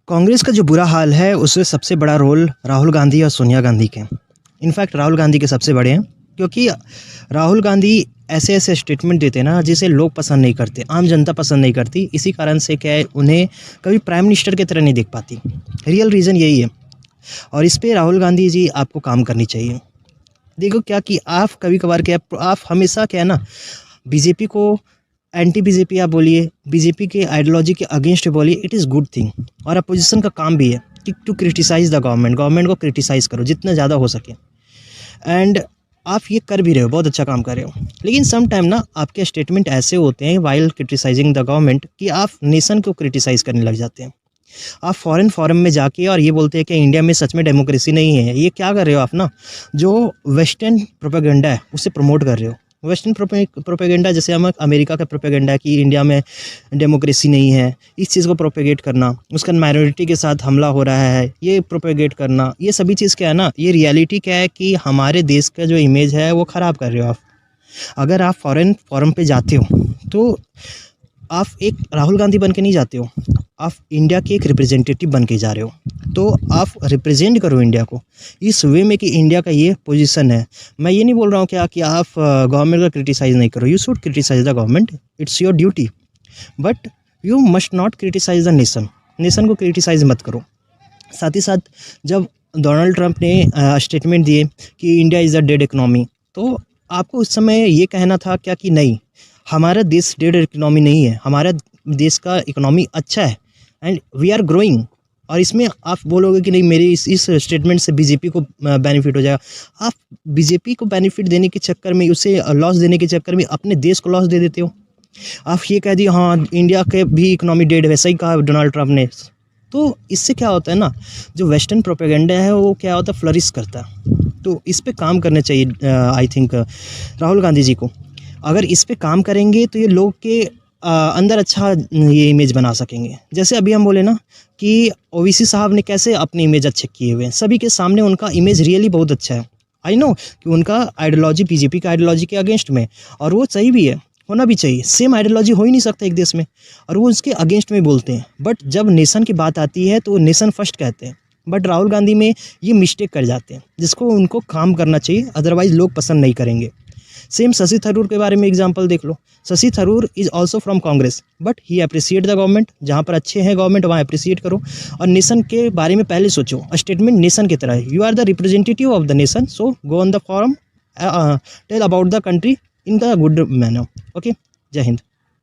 कांग्रेस का जो बुरा हाल है उसमें सबसे बड़ा रोल राहुल गांधी और सोनिया गांधी के। इनफैक्ट राहुल गांधी के सबसे बड़े हैं, क्योंकि राहुल गांधी ऐसे ऐसे स्टेटमेंट देते हैं ना जिसे लोग पसंद नहीं करते, आम जनता पसंद नहीं करती। इसी कारण से क्या है, उन्हें कभी प्राइम मिनिस्टर की तरह नहीं देख पाती। रियल रीज़न यही है और इस पे राहुल गांधी जी आपको काम करनी चाहिए। देखो क्या कि आप कभी कभार क्या, आप हमेशा क्या है ना, बीजेपी को एंटी बीजेपी आप बोलिए, बीजेपी के आइडियोलॉजी के अगेंस्ट बोलिए, इट इज़ गुड थिंग। और अपोजिशन का काम भी है कि टू क्रिटिसाइज़ द गवर्नमेंट को क्रिटिसाइज़ करो जितना ज़्यादा हो सके। एंड आप ये कर भी रहे हो, बहुत अच्छा काम कर रहे हो। लेकिन सम टाइम ना आपके स्टेटमेंट ऐसे होते हैं वाइल क्रिटिसाइजिंग द गवर्नमेंट कि आप नेशन को क्रिटिसाइज़ करने लग जाते हैं। आप फॉरेन फोरम में जाके और ये बोलते हैं कि इंडिया में सच में डेमोक्रेसी नहीं है। ये क्या कर रहे हो आप ना, जो वेस्टर्न प्रोपेगेंडा है उसे प्रमोट कर रहे हो। वेस्टर्न प्रोपेगेंडा जैसे हम अमेरिका का प्रोपेगेंडा है कि इंडिया में डेमोक्रेसी नहीं है, इस चीज़ को प्रोपेगेट करना, उसका माइनॉरिटी के साथ हमला हो रहा है, ये प्रोपेगेट करना, ये सभी चीज़ क्या है ना, ये रियलिटी क्या है कि हमारे देश का जो इमेज है वो ख़राब कर रहे हो आप। अगर आप फॉरेन फोरम पे जाते हो तो आप एक राहुल गांधी बन के नहीं जाते हो, आप इंडिया के एक रिप्रेजेंटेटिव बन के जा रहे हो। तो आप रिप्रेजेंट करो इंडिया को इस वे में कि इंडिया का ये पोजीशन है। मैं ये नहीं बोल रहा हूँ कि आप गवर्नमेंट का क्रिटिसाइज़ नहीं करो, you should criticise the government, it's your duty, but you must not criticise the nation को क्रिटिसाइज़ मत करो। साथ ही साथ जब डोनाल्ड ट्रंप ने स्टेटमेंट दिए कि India is a dead economy, तो आपको उस समय ये कहना था क्या कि नहीं, हमारा देश डेड इकोनॉमी नहीं है, हमारा देश का इकोनॉमी अच्छा है एंड वी आर ग्रोइंग। और इसमें आप बोलोगे कि नहीं, मेरे इस स्टेटमेंट से बीजेपी को बेनिफिट हो जाएगा। आप बीजेपी को बेनिफिट देने के चक्कर में, उसे लॉस देने के चक्कर में अपने देश को लॉस दे देते हो। आप ये कह दिए हाँ इंडिया के भी इकोनॉमी डेड है, वैसा ही कहा डोनाल्ड ट्रंप ने। तो इससे क्या होता है ना, जो वेस्टर्न प्रोपेगेंडा है वो क्या होता है, फ्लरिश करता है। तो इस पे काम करना चाहिए आई थिंक राहुल गांधी जी को। अगर इस पे काम करेंगे तो ये लोग के अंदर अच्छा ये इमेज बना सकेंगे। जैसे अभी हम बोले ना कि ओवैसी साहब ने कैसे अपनी इमेज अच्छे किए हुए हैं, सभी के सामने उनका इमेज रियली बहुत अच्छा है। आई नो कि उनका आइडियोलॉजी बीजेपी का आइडियोलॉजी के अगेंस्ट में, और वो सही भी है, होना भी चाहिए। सेम आइडियोलॉजी हो ही नहीं सकता एक देश में, और वो उसके अगेंस्ट में बोलते हैं। बट जब नेशन की बात आती है तो वो नेशन फर्स्ट कहते हैं। बट राहुल गांधी में ये मिस्टेक कर जाते हैं, जिसको उनको काम करना चाहिए, अदरवाइज लोग पसंद नहीं करेंगे। सेम शशि थरूर के बारे में एग्जांपल देख लो। Shashi Tharoor is also from Congress, but he appreciate the government. जहाँ पर अच्छे हैं गवर्नमेंट वहाँ अप्रिशिएट करो, और नेशन के बारे में पहले सोचो। स्टेटमेंट नेशन की तरह है, you are the representative of the nation, so go on the forum, tell about the country in the good manner. Okay, जय हिंद।